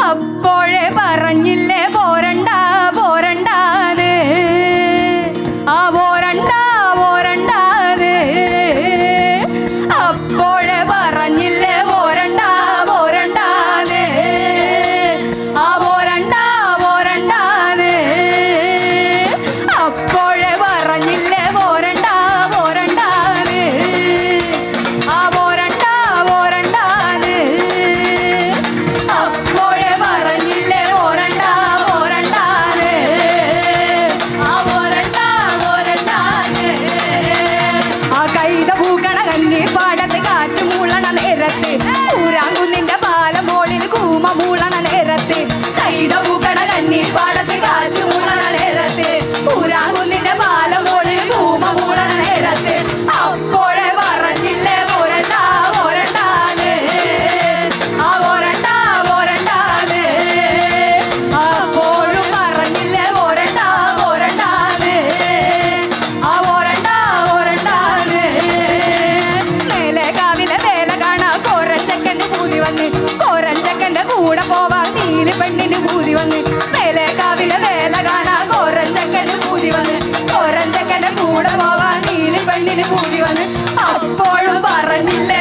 അപ്പോഴേ പറഞ്ഞില്ലേ പോരണ്ട പോരണ്ടാന്ന്, ആ പോരണ്ട പോരണ്ടാന്ന്. അപ്പോഴേ പറഞ്ഞില്ലേ പോരണ്ട പോരണ്ടാന്ന്, ആ പോരണ്ട പോരണ്ടാന്ന്. അപ്പോഴേ പറഞ്ഞില്ലേ പോരണ്ട പോരണ്ടാന്ന്, ആ പോരണ്ട പോരണ്ടാന്ന്. അപ്പോഴേ പറഞ്ഞില്ലേ പോരണ്ട പോരണ്ടാന്ന്, ആ പോരണ്ട പോരണ്ടാന്ന്. ആ കൈത പൂക്കണ കണ്ണി പാടത്ത് കാറ്റ് മൂളണ നേരത്ത്, ഊരാങ്കുന്നിന്റെ പാലം മോളിൽ കൂമ മൂളണ നേരത്ത്. കൈത പൂക്കണ കണ്ണി പാടത്ത് കാറ്റ് മൂളണ നേരത്ത്, ഊരാങ്കുന്നിന്റെ പാലം മോളിൽ കൂമ മൂളണ നേരത്ത്. അപ്പോഴേ പറഞ്ഞില്ലേ പോരണ്ട പോരണ്ടാന്ന്, ആ പോരണ്ട പോരണ്ടാന്ന്. അപ്പോഴും പറഞ്ഞില്ലേ പോരണ്ട പോരണ്ടാന്ന്, ആ പോരണ്ട പോരണ്ടാന്ന്. മേലെ കാവിലെ തേല കാണാ കോരഞ്ചക്കന്റെ പൂതി വന്ന്, കോരഞ്ചക്കന്റെ കൂടെ പോവാൻ നീലി പെണ്ണിന് പൂതി വന്ന്. മേലെ കാവിലെ തേല കാണാ കോരഞ്ചക്കന്റെ പൂതി വന്ന്, കോരഞ്ചക്കന്റെ കൂടെ പോവാൻ നീലി പെണ്ണിന് പൂതി വന്ന്. അപ്പോഴും പറഞ്ഞില്ലേ